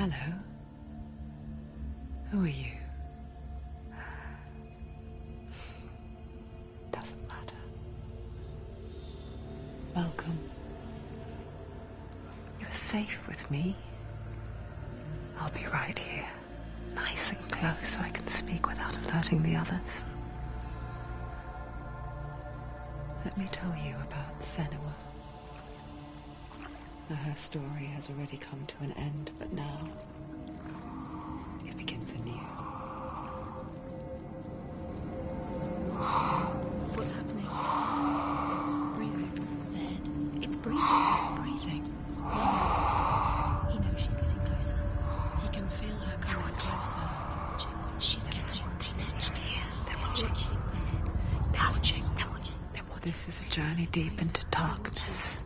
Hello. Who are you? Doesn't matter. Welcome. You're safe with me. I'll be right here, nice and close so I can speak without alerting the others. Let me tell you about Senua. Her story has already come to an end, but now it begins anew. What's happening? It's breathing. Dead. It's breathing. It's breathing. He knows she's getting closer. He can feel her coming closer. She's getting closer. They're watching. They're watching. They're watching. This is a journey deep into darkness.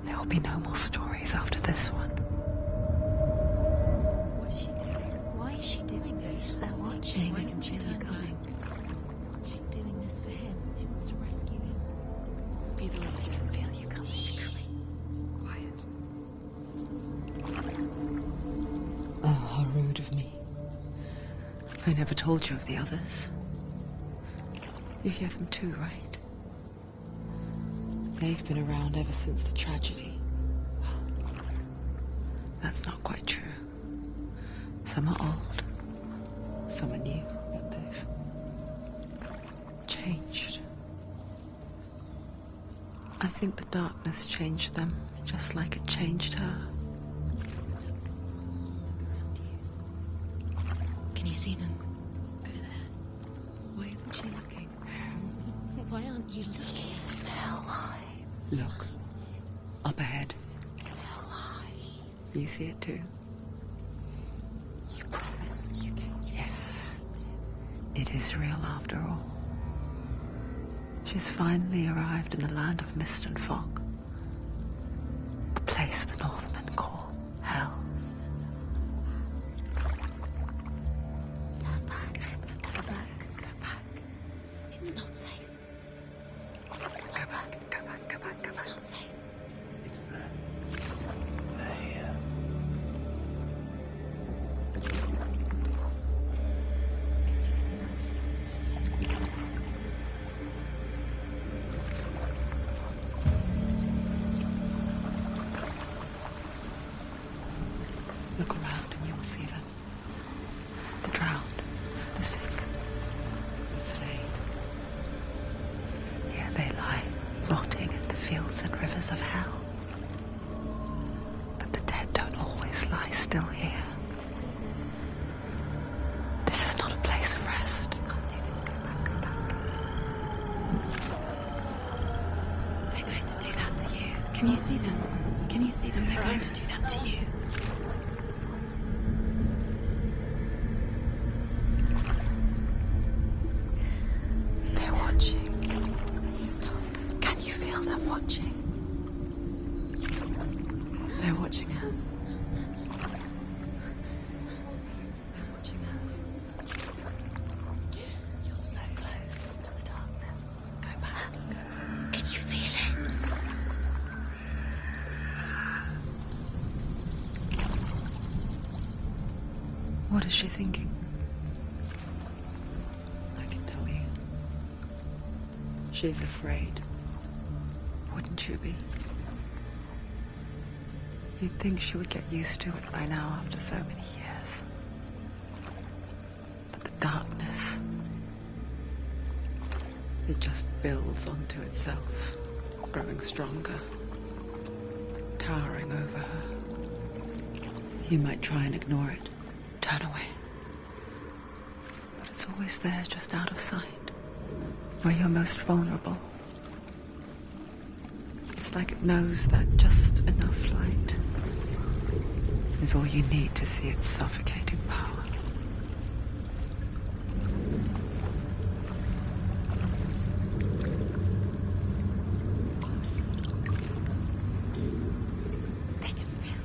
There will be no more stories after this one. What is she doing? Why is she doing this? They're watching. Why doesn't she turn coming? She's doing this for him. She wants to rescue him. He's already dead. I feel you coming. Quiet. Oh, how rude of me. I never told you of the others. You hear them too, right? They've been around ever since the tragedy. Well, that's not quite true. Some are old, some are new, but they've changed. I think the darkness changed them, just like it changed her. Can you see them? Over there. Why isn't she looking? Why aren't you looking? He's in hell high. Look, up ahead. Hell high. You see it too? You promised you could. Yes. It is real after all. She's finally arrived in the land of mist and fog. The place the Northmen call Hell. Turn back. Go back. Go back. It's not safe. Go back, go back, go back, go It's back. not safe. It's there. They're here. Can you see them? Look around and you'll see them. The drowned, the sick, the slain. Here they lie, rotting in the fields and rivers of hell. But the dead don't always lie still here. This is not a place of rest. You can't do this. Go back. Go back. They're going to do that to you. Can you see them? Can you see them? They're going to do that to you. They're watching. Stop. Can you feel them watching? They're watching her. They're watching her. You're so close to the darkness. Go back. Can you feel it? What is she thinking? I can tell you. She's afraid. Wouldn't you be? You'd think she would get used to it by now after so many years. But the darkness, it just builds onto itself, growing stronger, towering over her. You might try and ignore it, turn away. But it's always there, just out of sight, where you're most vulnerable. It's like it knows that just enough light is all you need to see its suffocating power. They can feel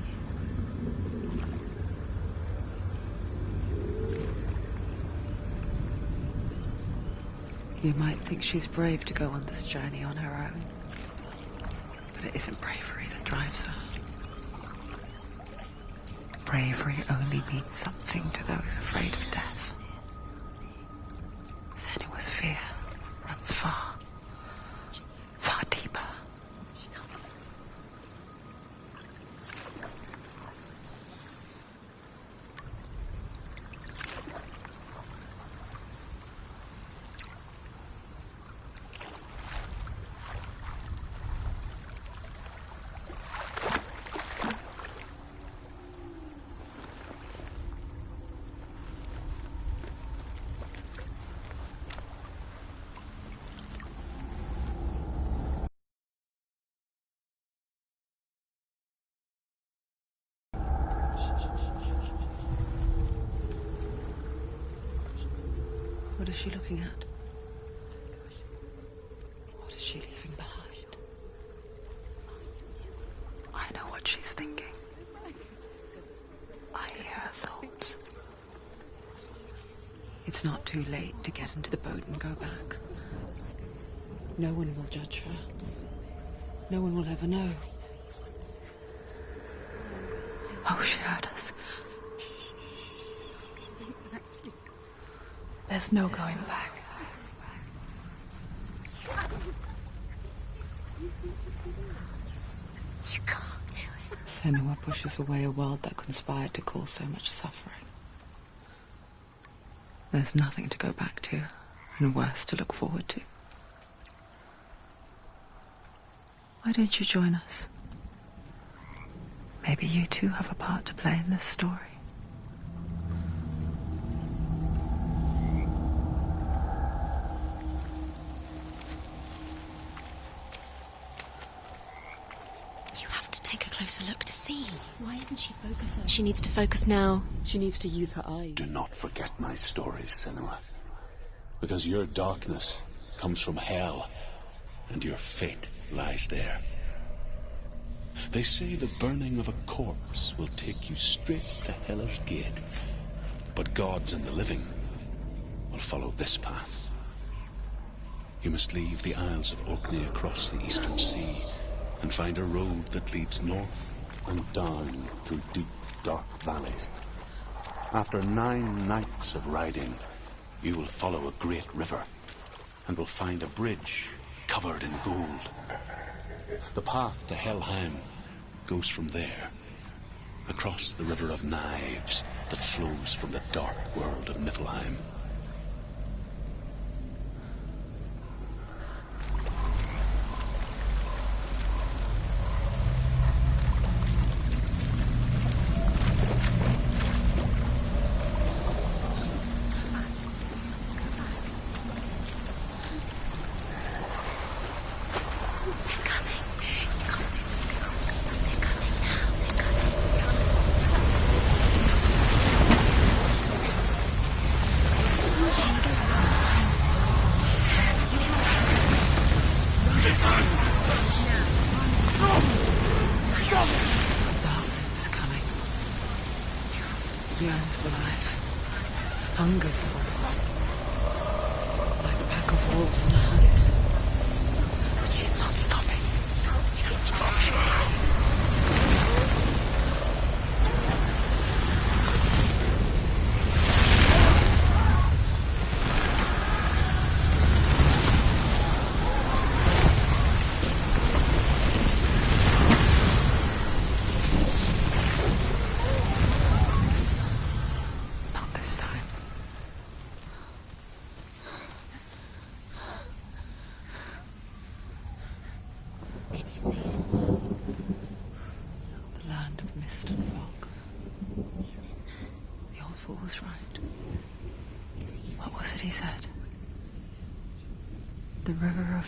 you. You might think she's brave to go on this journey on her own, but it isn't bravery that drives her. bravery only means something to those afraid of death. Senua's fear runs far, far deeper. What is she looking at? What is she leaving behind? I know what she's thinking. I hear her thoughts. It's not too late to get into the boat and go back. No one will judge her. No one will ever know. Oh, she heard us. There's no going back. You can't do it. Senua pushes away a world that conspired to cause so much suffering. There's nothing to go back to, and worse to look forward to. Why don't you join us? Maybe you too have a part to play in this story. Closer look to see. Why isn't she focusing? She needs to focus now. She needs to use her eyes. Do not forget my stories, Senua. Because your darkness comes from hell, and your fate lies there. They say the burning of a corpse will take you straight to Hela's gate. But gods and the living will follow this path. You must leave the Isles of Orkney across the eastern sea and find a road that leads north and down through deep, dark valleys. After 9 nights of riding, you will follow a great river and will find a bridge covered in gold. The path to Helheim goes from there, across the river of knives that flows from the dark world of Niflheim.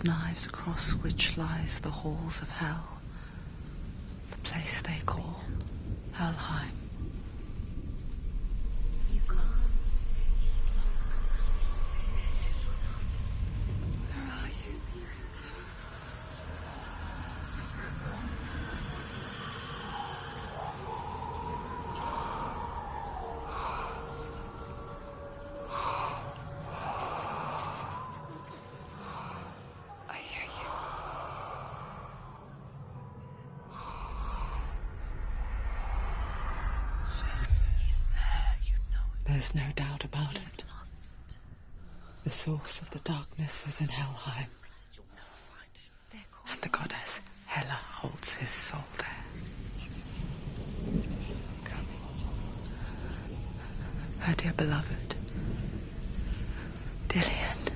Knives across which lies the halls of hell, the place they call Helheim. He's lost. He's lost. Where are you? Senua. There's no doubt about it. The source of the darkness is in Helheim. And the goddess Hela holds his soul there. Her dear beloved, Dillian.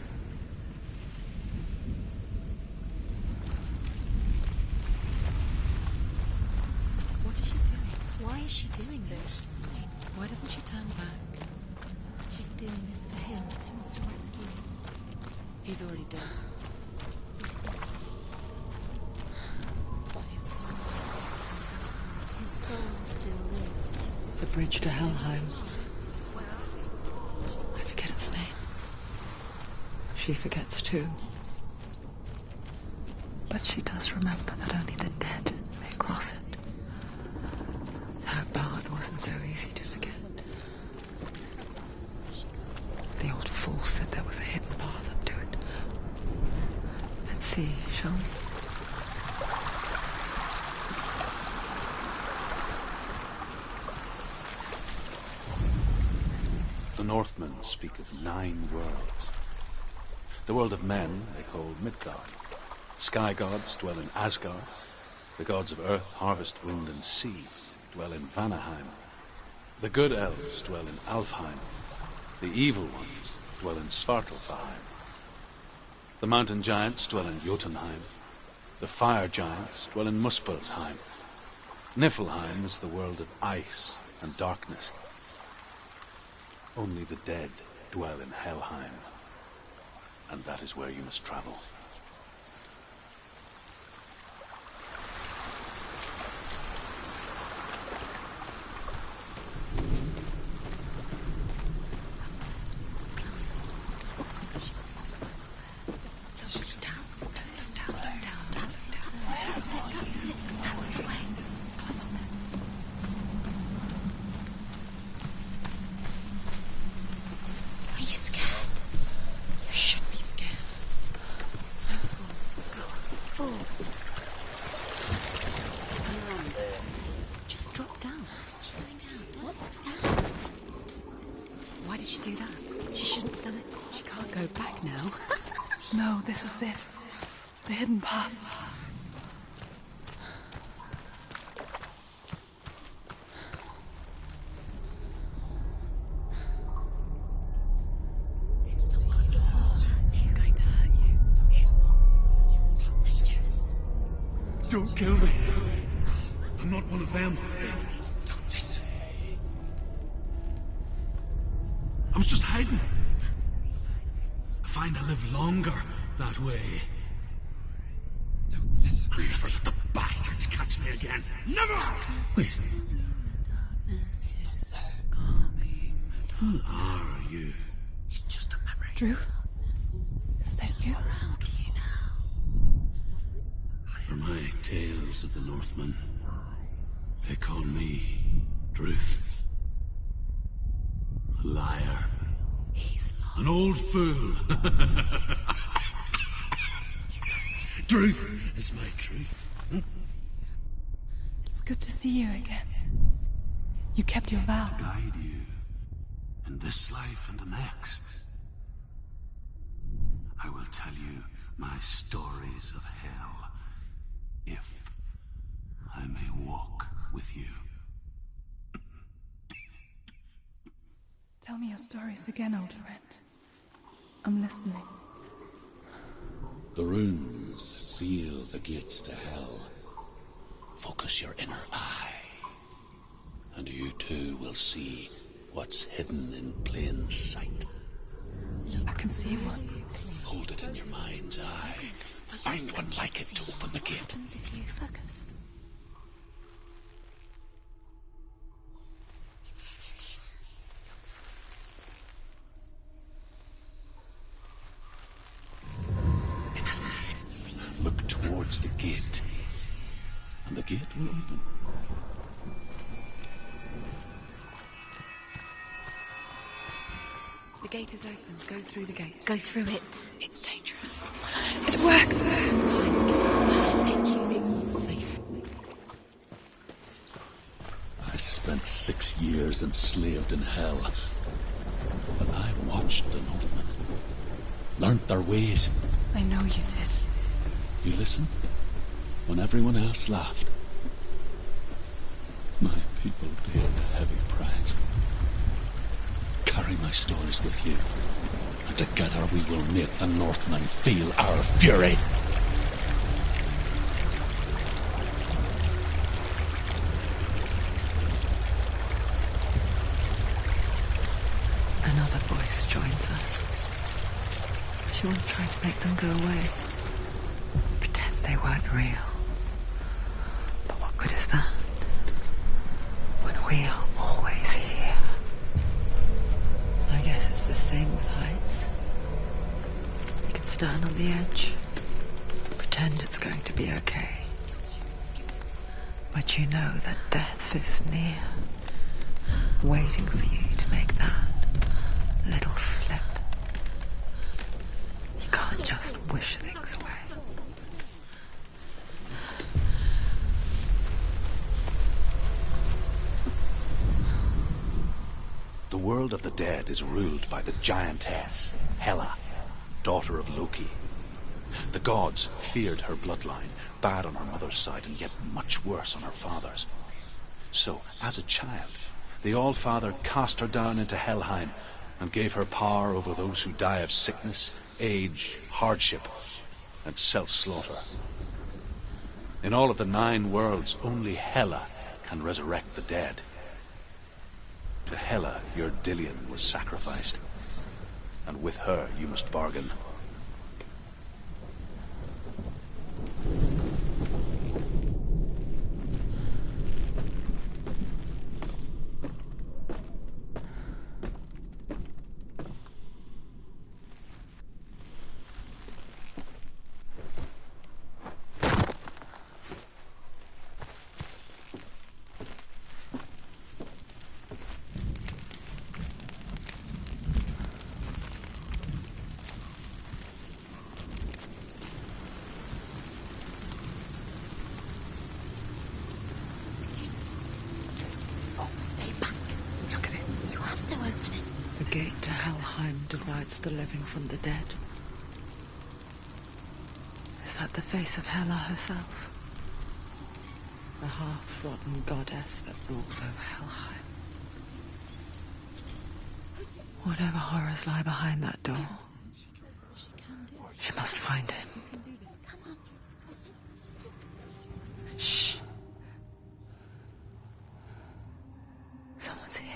What is she doing? Why is she doing this? Why doesn't she turn back? She's doing this for him. She wants to rescue him. He's already dead. His soul still lives. The bridge to Helheim. I forget its name. She forgets too. But she does remember that only the dead may cross it. Her bard wasn't so easy to forget. The old fool said there was a hidden path up to it. Let's see, shall we? The Northmen speak of 9 worlds. The world of men they call Midgard. Sky gods dwell in Asgard. The gods of earth, harvest, wind and sea dwell in Vanaheim. The good elves dwell in Alfheim. The evil ones dwell in Svartalfheim. The mountain giants dwell in Jotunheim. The fire giants dwell in Muspelheim. Niflheim is the world of ice and darkness. Only the dead dwell in Helheim, and that is where you must travel. That's the way. Are you scared? You should be scared. Fall. Just drop down. What's down? Why did she do that? She shouldn't have done it. She can't go back now. No, this is it. The hidden path. He's going to hurt you. It's dangerous. Don't kill me. I'm not one of them. Don't listen. I was just hiding. I find I live longer that way. Don't listen. Never let the bastards catch me again. Never! Wait. Who are you? It's just a memory. Druth? Is that you? For my tales of the Northmen, they call me Druth. A liar. He's lost. An old fool. Truth is my truth. It's good to see you again. You kept your vow. Guide you in this life and the next. I will tell you my stories of hell, if I may walk with you. Tell me your stories again, old friend. I'm listening. The runes seal the gates to hell. Focus your inner eye, and you too will see what's hidden in plain sight. I can see one. Hold it in your mind's eye. Find one like it to open the gate. What happens if you focus? Look towards the gate, and the gate will open. The gate is open. Go through the gate. Go through it. It's dangerous. It worked! It's behind the gate. Thank you. It's not safe. I spent 6 years enslaved in hell. watched the Northmen, learnt their ways. I know you did. You listened when everyone else laughed. My people paid a heavy price. Carry my stories with you, and together we will make the Northmen feel our fury. Another voice joins us. She once tried to make them go away. Pretend they weren't real. But what good is that? When we are always here. I guess it's the same with heights. You can stand on the edge, pretend it's going to be okay. But you know that death is near, waiting for you to make that little slip. You can't just wish things away. The world of the dead is ruled by the giantess, Hela, daughter of Loki. The gods feared her bloodline, bad on her mother's side and yet much worse on her father's. So, as a child, the All-Father cast her down into Helheim and gave her power over those who die of sickness, age, hardship, and self-slaughter. In all of the 9 worlds, only Hela can resurrect the dead. To Hela, your Dillion was sacrificed, and with her you must bargain. Stay back. Look at it. You have to open it. The gate to Helheim divides the living from the dead. Is that the face of Hela herself? The half-rotten goddess that rules over Helheim. Whatever horrors lie behind that door, she must find him. Shh. Someone's here.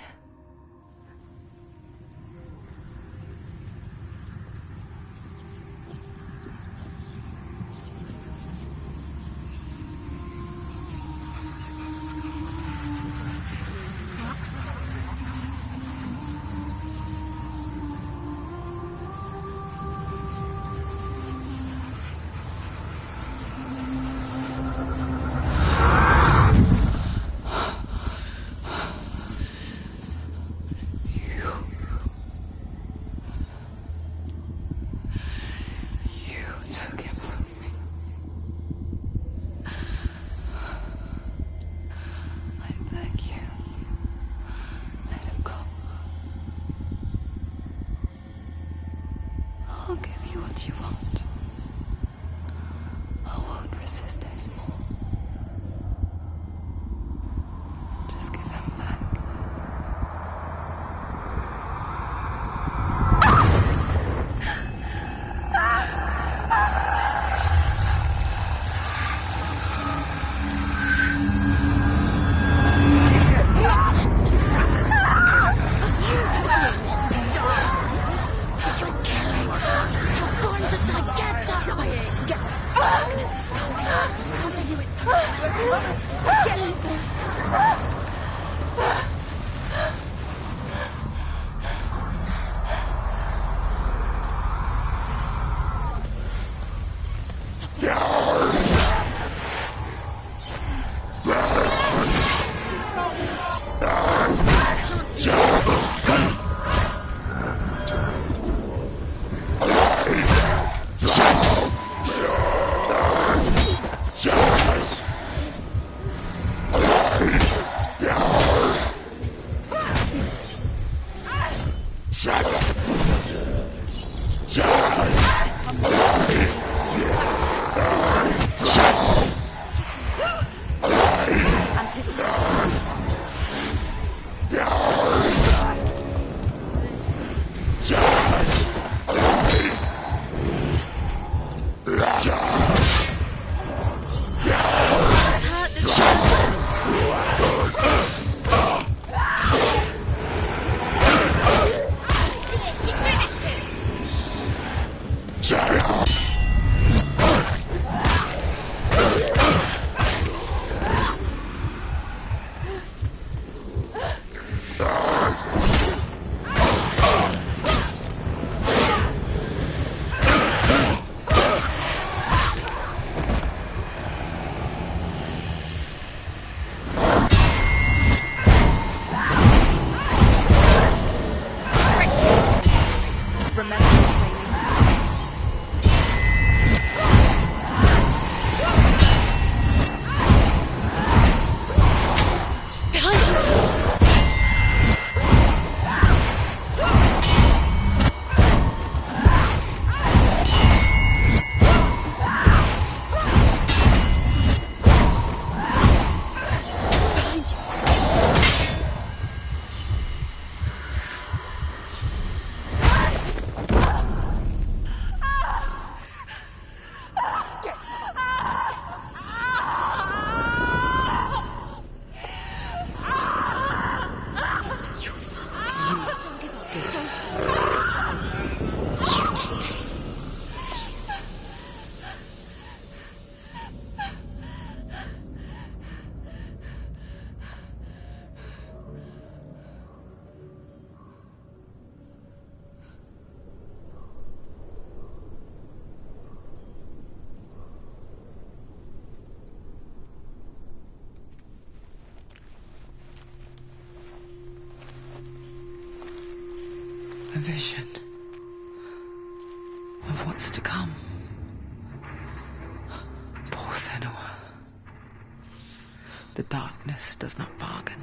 I'll give you what you want. I won't resist anymore. Just give him back. You're going to die. Get dying. Darkness is coming. A vision of what's to come. Poor Senua. The darkness does not bargain.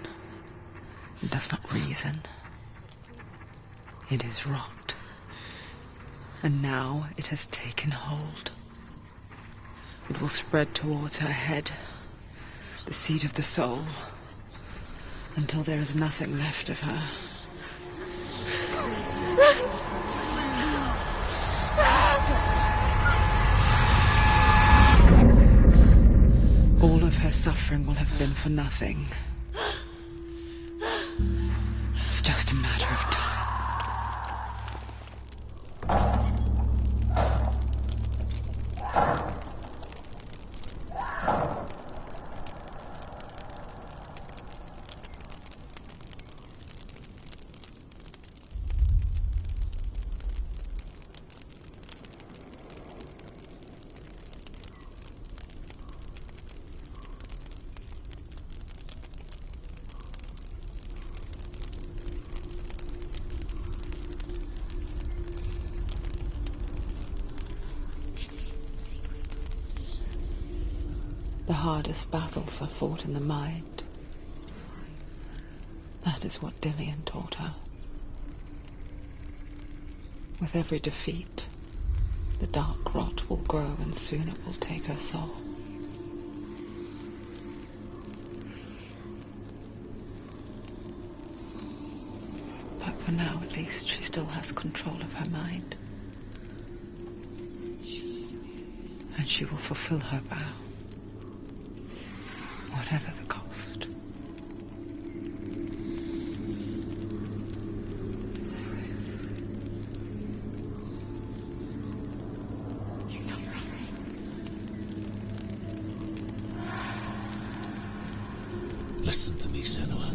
It does not reason. It is wrought. And now it has taken hold. It will spread towards her head, the seat of the soul, until there is nothing left of her. All of her suffering will have been for nothing. It's just a matter of time. The hardest battles are fought in the mind. That is what Dillian taught her. With every defeat, the dark rot will grow and soon it will take her soul. But for now, at least, she still has control of her mind. And she will fulfill her vow. Whatever the cost. He's not right. Listen to me, Senua.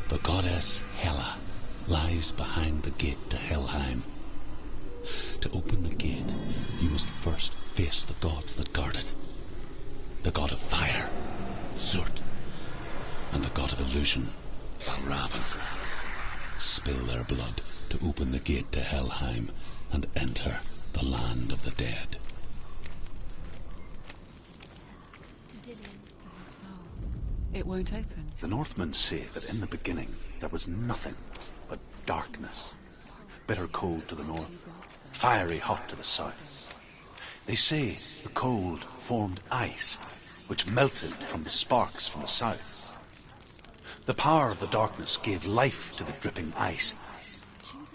The goddess Hela lies behind the gate to Helheim. To open the gate, you must first face the gods that guard it. The god of fire, Zurt, and the god of illusion, Valravan. Spill their blood to open the gate to Helheim and enter the land of the dead. To Dillian. To his soul. It won't open. The Northmen say that in the beginning there was nothing but darkness. Bitter cold to the north, fiery hot to the south. They say the cold formed ice, which melted from the sparks from the south. The power of the darkness gave life to the dripping ice,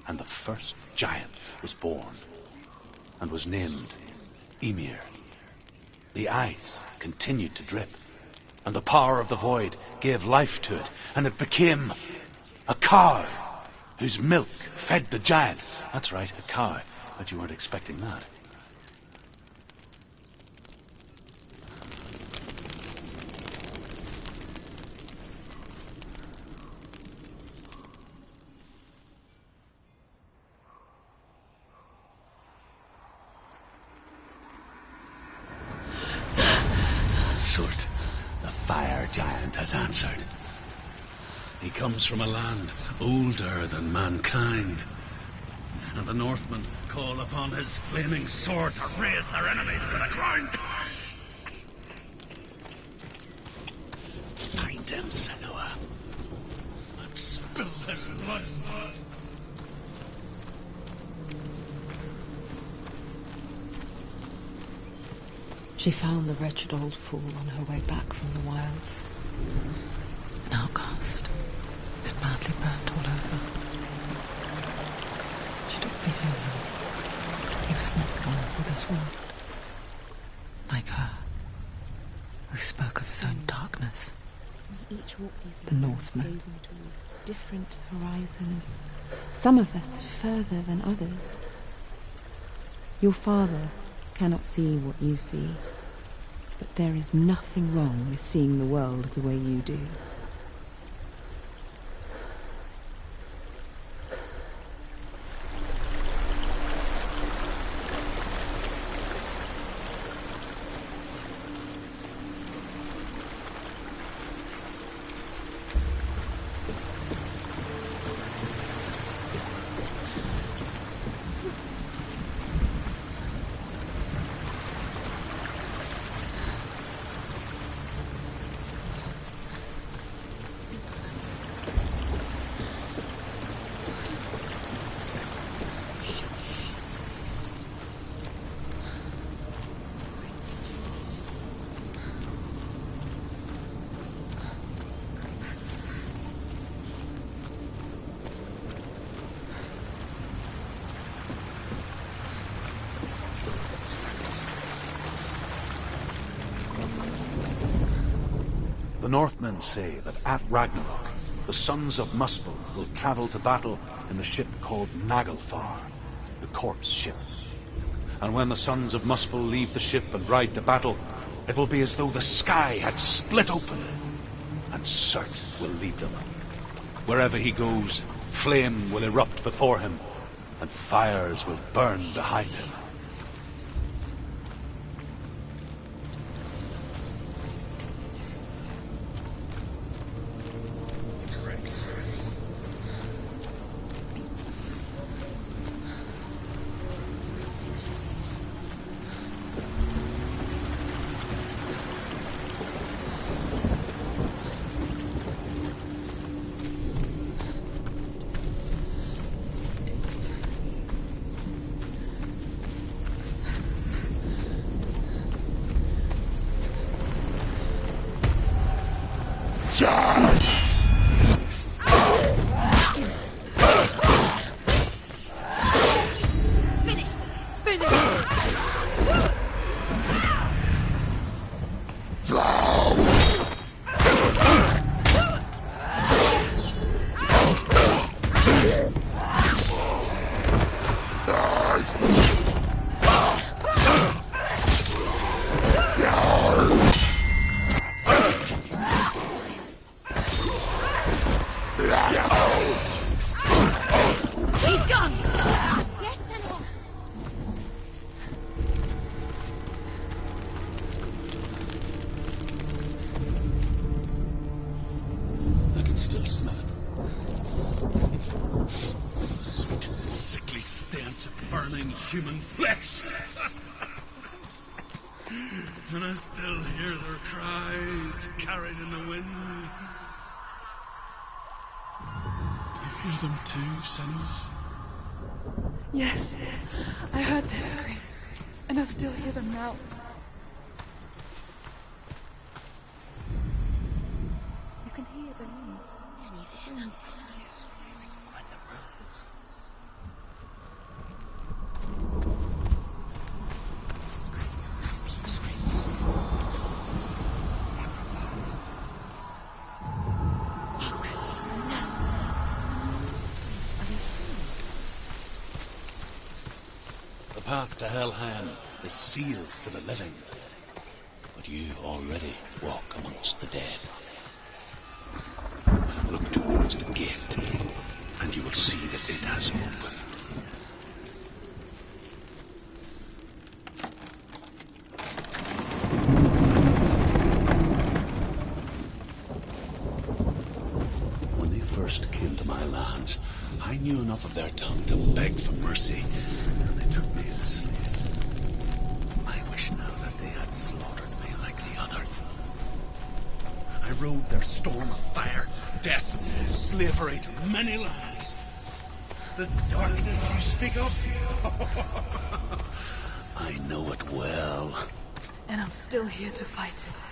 and the first giant was born, and was named Ymir. The ice continued to drip, and the power of the void gave life to it, and it became a cow, whose milk fed the giant. That's right, a cow, but you weren't expecting that. Zurt, the fire giant, has answered. He comes from a land older than mankind, and the Northmen call upon his flaming sword to raise their enemies to the ground. Find him, Senua, and spill his blood. She found the wretched old fool on her way back from the wilds. An outcast. He's badly burnt all over. She took pity on him. He was not one for this world. Like her, who spoke of his own darkness. We each walk these The lands, Northmen. gazing towards different horizons. Some of us further than others. Your father cannot see what you see, but there is nothing wrong with seeing the world the way you do. The Northmen say that at Ragnarok, the sons of Muspel will travel to battle in the ship called Naglfar, the corpse ship. And when the sons of Muspel leave the ship and ride to battle, it will be as though the sky had split open, and Surt will lead them. Wherever he goes, flame will erupt before him, and fires will burn behind him. Human flesh. And I still hear their cries carried in the wind. Do you hear them too, Senua? Yes, I heard their screams, and I still hear them now. You can hear the rooms. You hear them find the rooms. The path to Helheim is sealed to the living, but you already walk amongst the dead. Look towards the gate, and you will see that it has opened. When they first came to my lands, I knew enough of their tongue to beg for mercy, and they took me as a slave. I wish now that they had slaughtered me like the others. I rode their storm of fire, death, slavery to many lands. This darkness you speak of? I know it well. And I'm still here to fight it.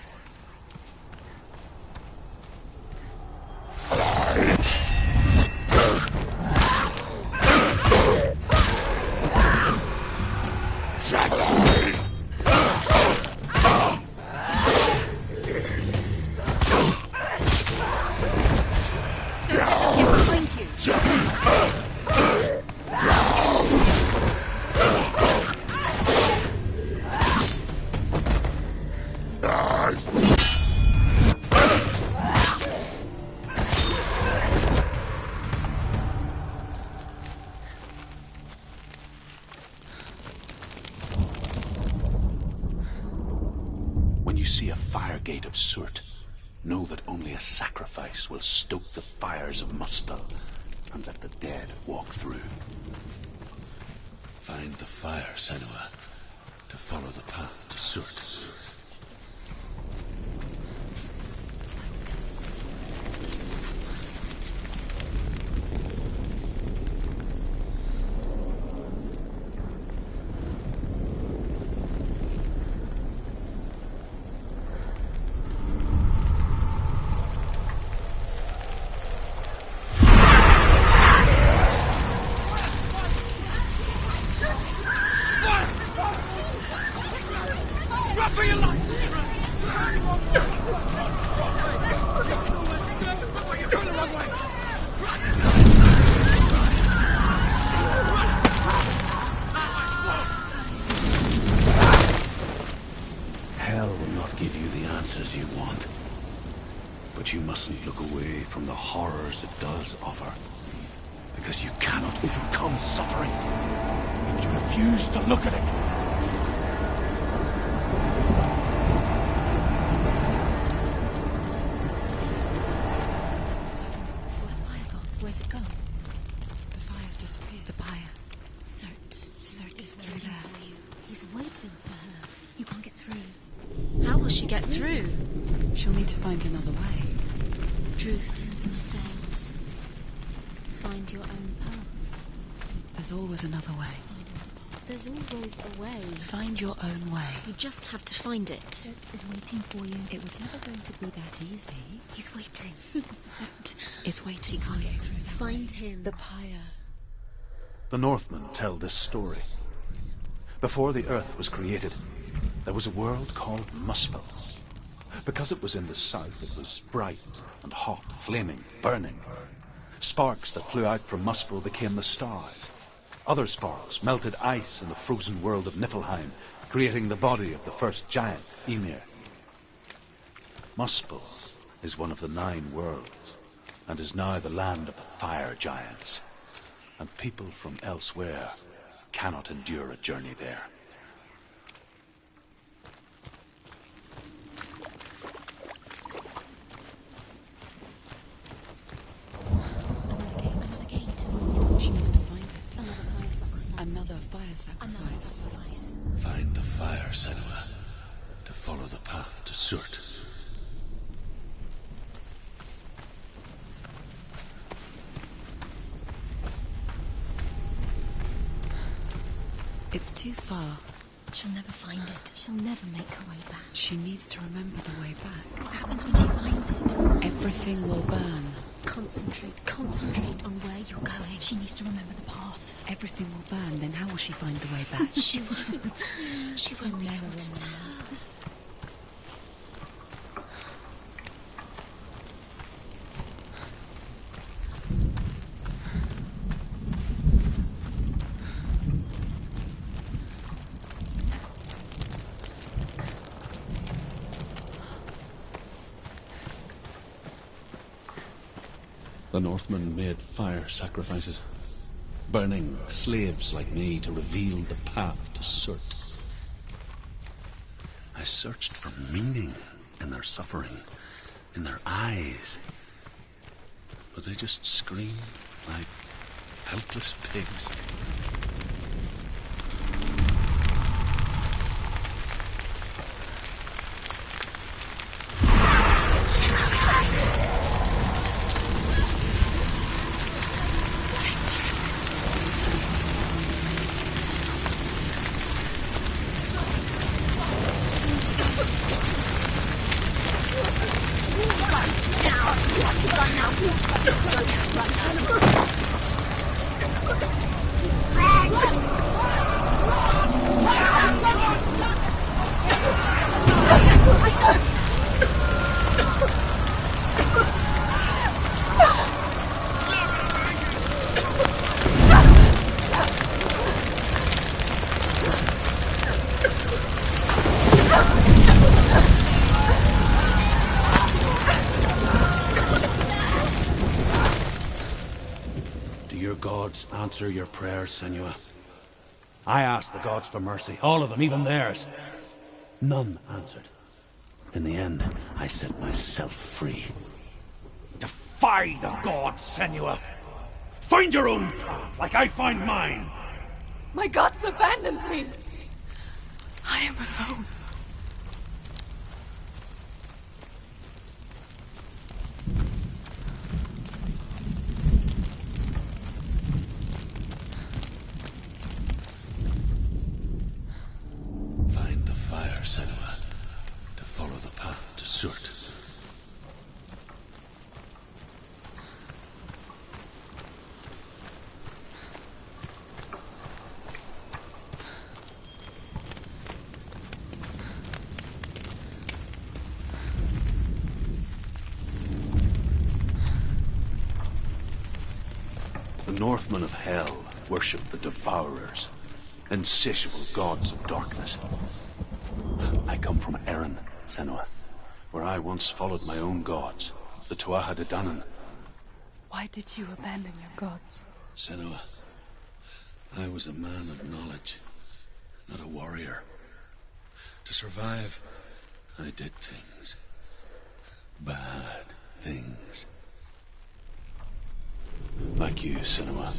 See a fire gate of Surt, know that only a sacrifice will stoke the fires of Muspel, and let the dead walk through. Find the fire, Senua, to follow the path to Surt. For your life! Hell will not give you the answers you want. But you mustn't look away from the horrors it does offer. Because you cannot overcome suffering if you refuse to look at it. Where's it gone? The fire's disappeared. The pyre. Cert is through there. He's waiting for her. You can't get through. How will she get through? She'll need to find another way. Truth said, find your own path. There's always another way. There's always a way. Find your own way. You just have to find it. Cert is waiting for you. It was never going to be that easy. He's waiting. Cert is waiting She for can't you. get through that Find way. him. The pyre. The Northmen tell this story. Before the Earth was created, there was a world called Muspel. Because it was in the south, it was bright and hot, flaming, burning. Sparks that flew out from Muspel became the stars. Other sparks melted ice in the frozen world of Niflheim, creating the body of the first giant, Ymir. Muspel is one of the 9 worlds, and is now the land of the fire giants. And people from elsewhere cannot endure a journey there. Another gate. She needs to find it. Another fire sacrifice. Another fire Another sacrifice. sacrifice. Find the fire, Senua, to follow the path to Surt. It's too far. She'll never find it. She'll never make her way back. She needs to remember the way back. What happens when she finds it? Everything will burn. Concentrate on where you're going. She needs to remember the path. Everything will burn. Then how will she find the way back? She won't. She won't be able to tell. The Northmen made fire sacrifices, burning slaves like me to reveal the path to Surt. I searched for meaning in their suffering, in their eyes. But they just screamed like helpless pigs. Answer your prayers, Senua. I asked the gods for mercy, all of them, even theirs. None answered. In the end, I set myself free. Defy the gods, Senua! Find your own path, like I find mine! My gods abandoned me! I am alone. Find the fire, Senua, to follow the path to Surt. The Northmen of Hell worship the Devourers, insatiable gods of darkness. I come from Erin, Senua, where I once followed my own gods, the Tuatha De Danann. Why did you abandon your gods? Senua, I was a man of knowledge, not a warrior. To survive, I did things. Bad things. Like you, Senua.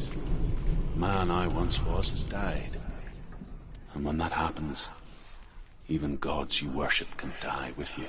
Man I once was has died. And when that happens, even gods you worship can die with you.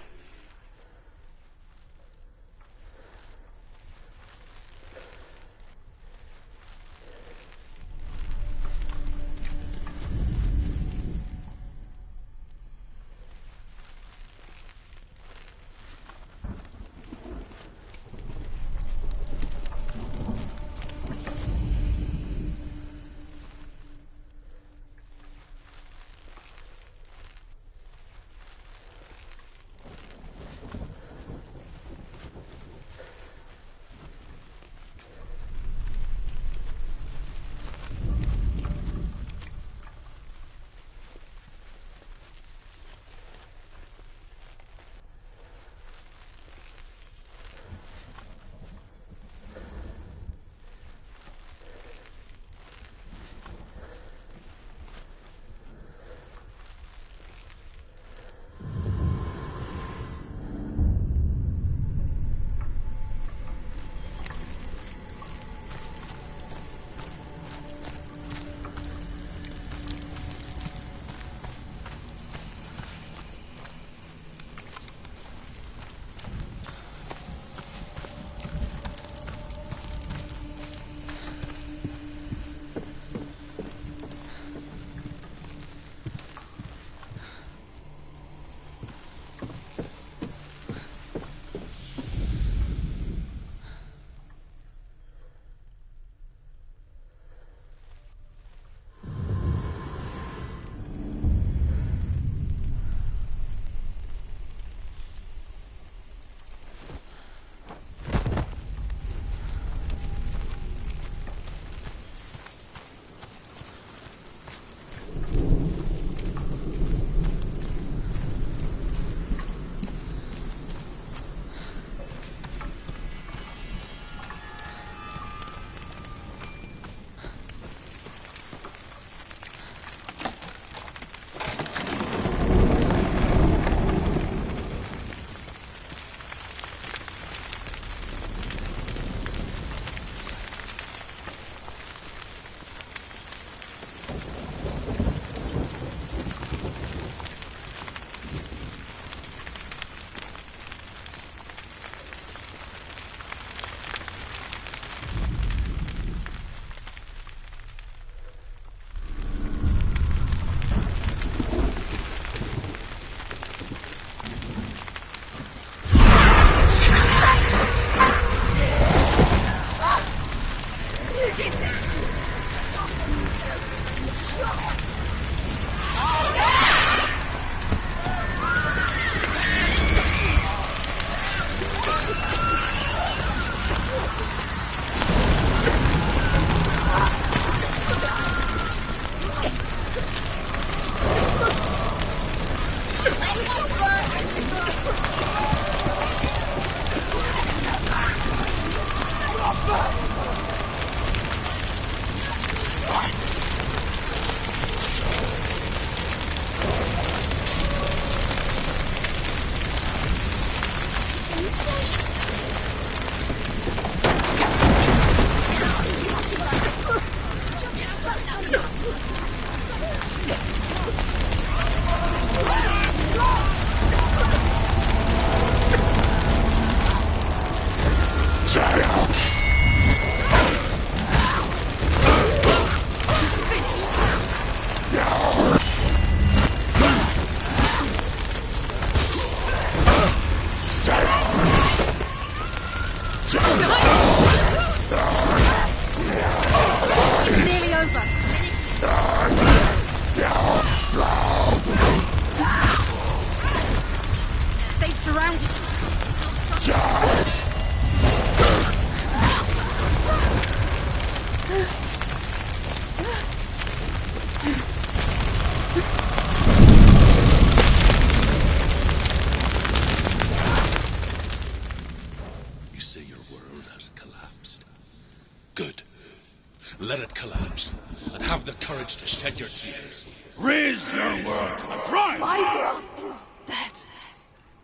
not collapse, and have the courage to shed your tears. Raise your world to the prime! My world is dead.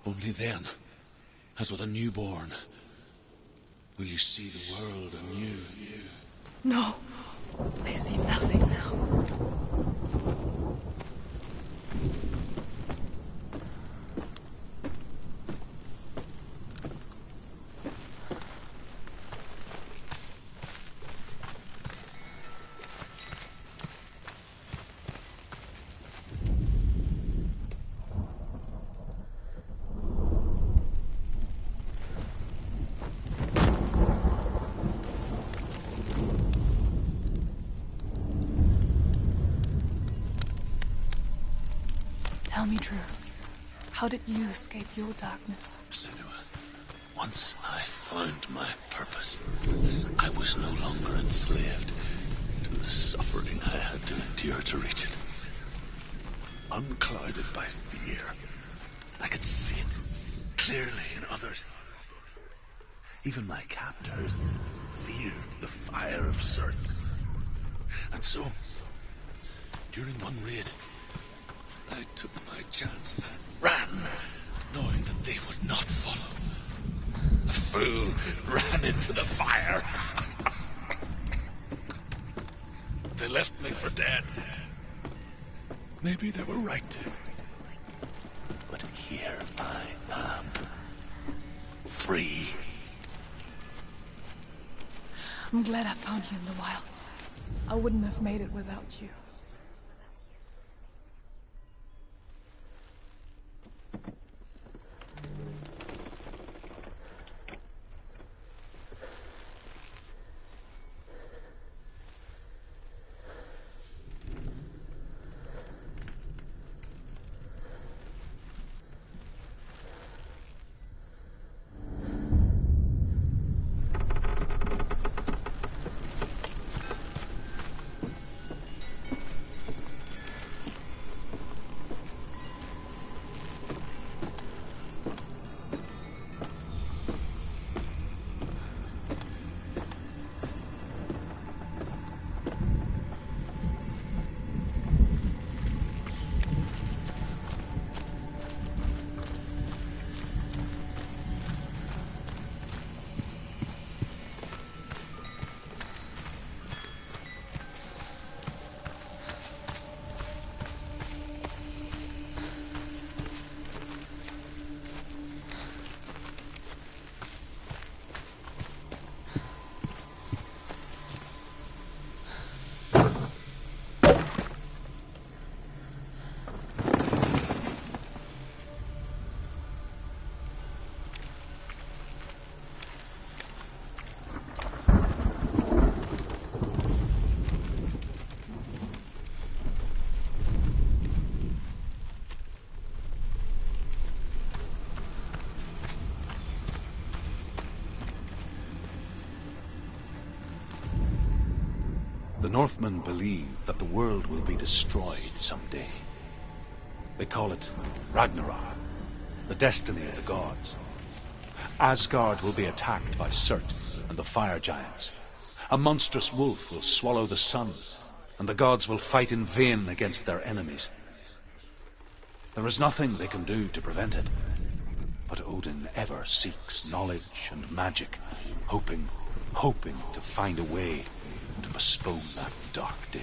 Only then, as with a newborn, will you see the world anew. No, I see nothing now. Tell me truth. How did you escape your darkness? Senua, once I found my purpose, I was no longer enslaved to the suffering I had to endure to reach it. Unclouded by fear, I could see it clearly in others. Even my captors feared the fire of Surt. And so, during one raid, I took my chance and ran, knowing that they would not follow. The fool ran into the fire. They left me for dead. Maybe they were right to. But here I am, free. I'm glad I found you in the wilds. I wouldn't have made it without you. The Northmen believe that the world will be destroyed someday. They call it Ragnarok, the destiny of the gods. Asgard will be attacked by Surt and the fire giants. A monstrous wolf will swallow the sun, and the gods will fight in vain against their enemies. There is nothing they can do to prevent it, but Odin ever seeks knowledge and magic, hoping to find a way to postpone that dark day.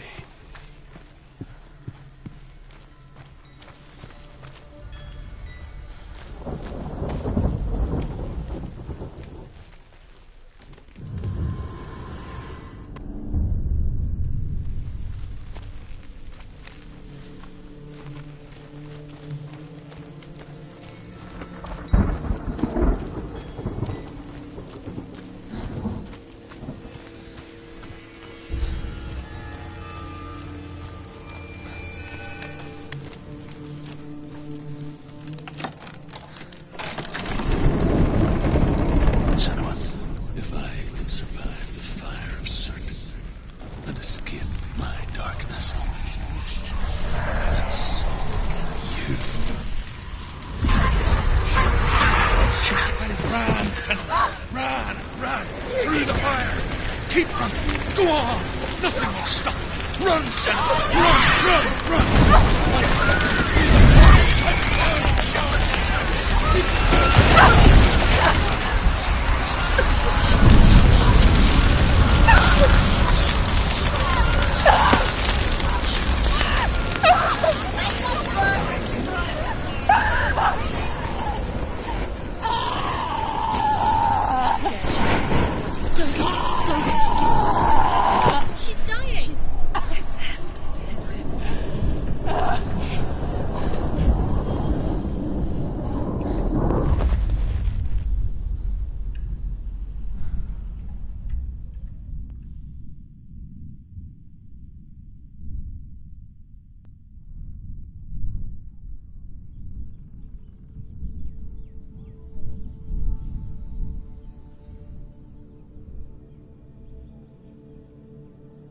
Run! Through the fire! Keep running! Go on! Nothing will stop me. Run, Senua! Run! She's dying! It's him. It's him.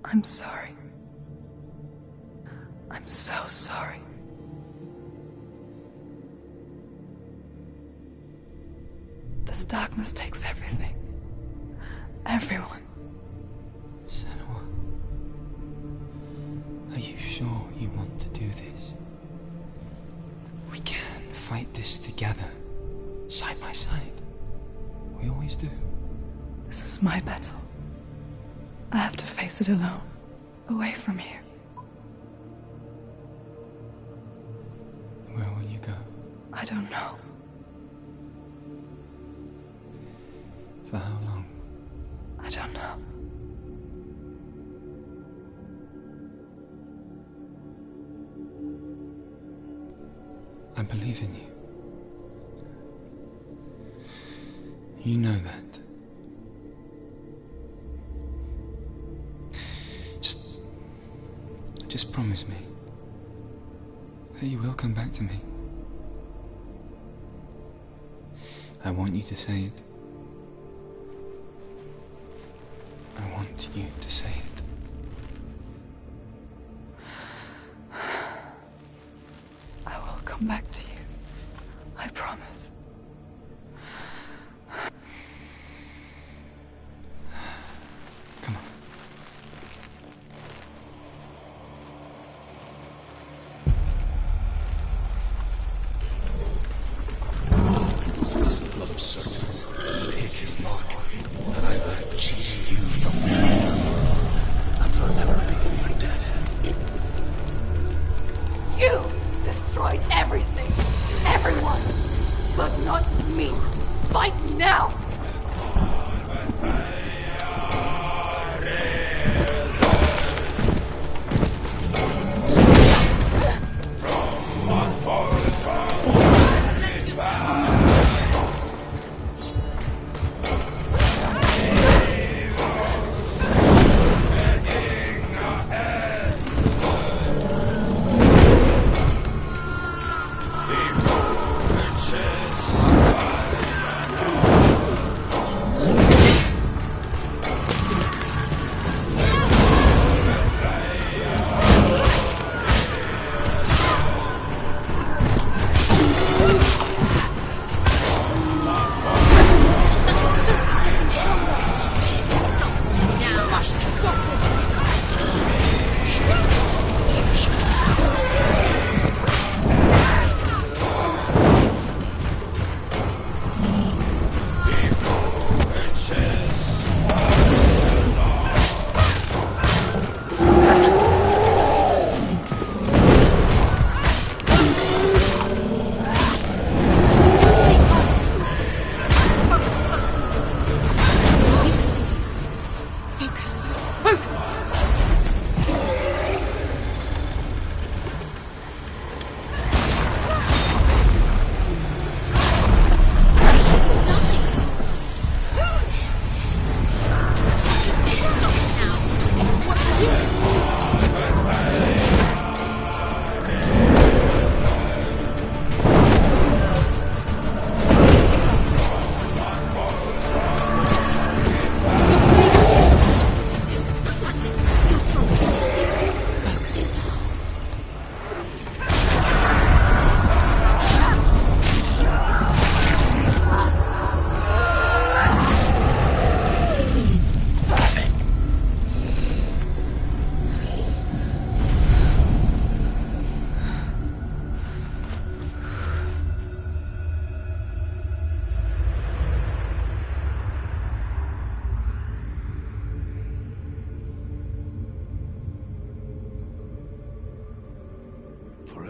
I'm sorry. I'm so sorry. This darkness takes everything. Everyone. Senua, are you sure you want to do this? We can fight this together, side by side. We always do. This is my battle. I have to face it alone, away from here. Where will you go? I don't know. For how long? I don't know. I believe in you. You know that. Just promise me that you will come back to me. I want you to say it. I want you to say it. I will come back to you. I promise. Come on. Blood of certain. Take his mark, and I will achieve you from now and forever being your dead. You destroyed everything, everyone, but not me. Fight now!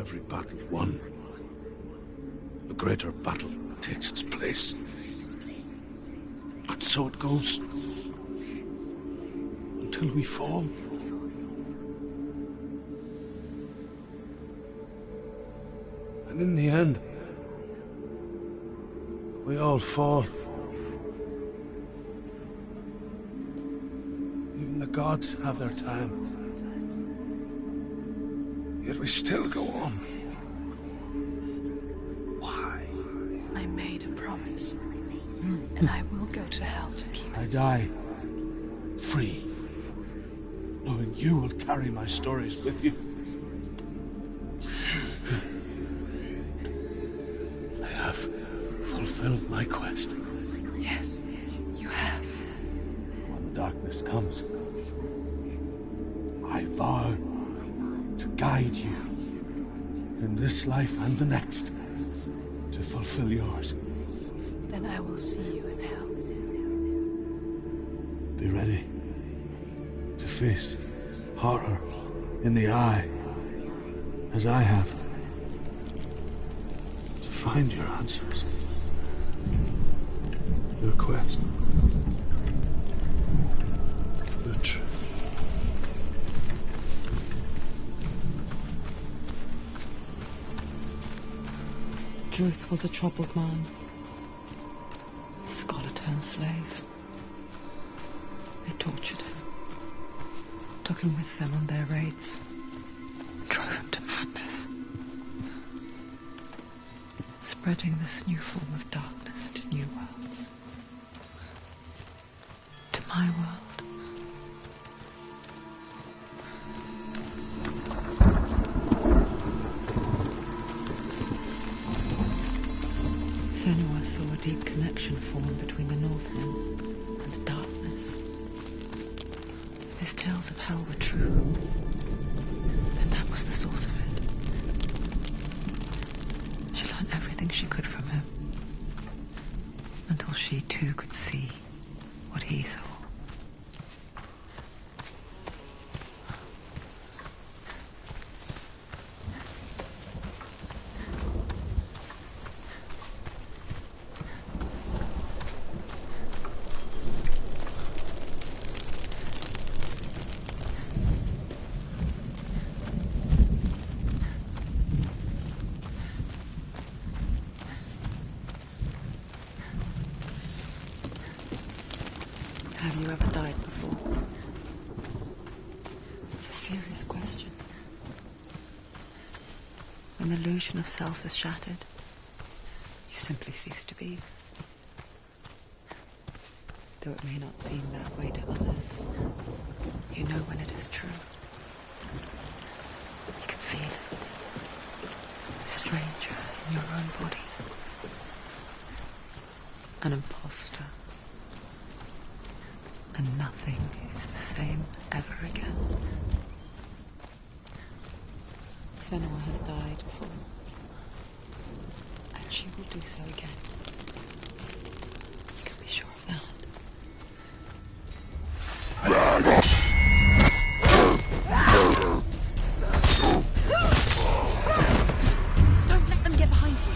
every battle won, a greater battle takes its place. And so it goes. Until we fall. And in the end, we all fall. Even the gods have their time. Yet we still go on. Why? I made a promise. And I will go to hell to keep it. I die free, knowing you will carry my stories with you. I have fulfilled my quest. Yes, you have. When the darkness comes, I vow to guide you in this life and the next to fulfill yours. Then I will see you in hell. Be ready to face horror in the eye, as I have, to find your answers, your quest, the truth. Druth was a troubled man, a scholar-turned slave. They tortured him, took him with them on their raids, drove him to madness, spreading this new form of darkness to new worlds, to my world. Senua saw a deep connection form between the Northmen and the darkness. If his tales of hell were true, then that was the source of it. She learned everything she could from him, until she too could see what he saw. Have you ever died before? It's a serious question. When the illusion of self is shattered, you simply cease to be. Though it may not seem that way to others, you know when it is true. You can feel it. A stranger in your own body. An imposter. And nothing is the same ever again. Senua has died before, and she will do so again. You can be sure of that. Don't let them get behind you.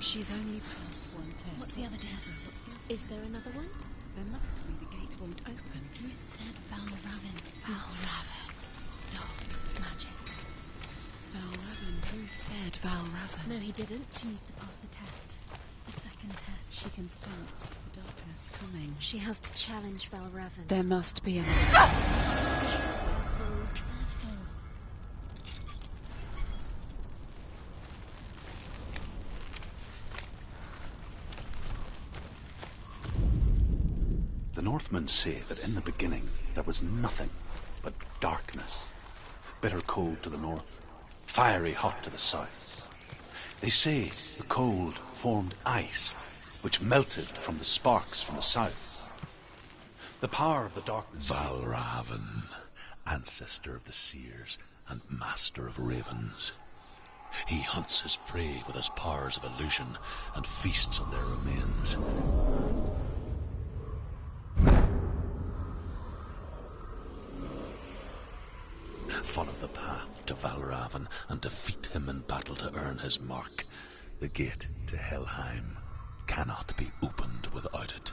She's only passed one test. What's the other test? Is there another one? There must be. The gate won't open. Druth said Valravin. Valravin. Dark magic. Valravan. Ruth said Valravan. No, he didn't. She needs to pass the test. The second test. She can sense the darkness coming. She has to challenge Valravan. There must be a... Careful, careful. The Northmen say that in the beginning there was nothing but darkness. Bitter cold to the north, fiery hot to the south. They say the cold formed ice, which melted from the sparks from the south. The power of the darkness... Valravan, ancestor of the seers and master of ravens. He hunts his prey with his powers of illusion and feasts on their remains. Follow the path to Valravan and defeat him in battle to earn his mark. The gate to Helheim cannot be opened without it.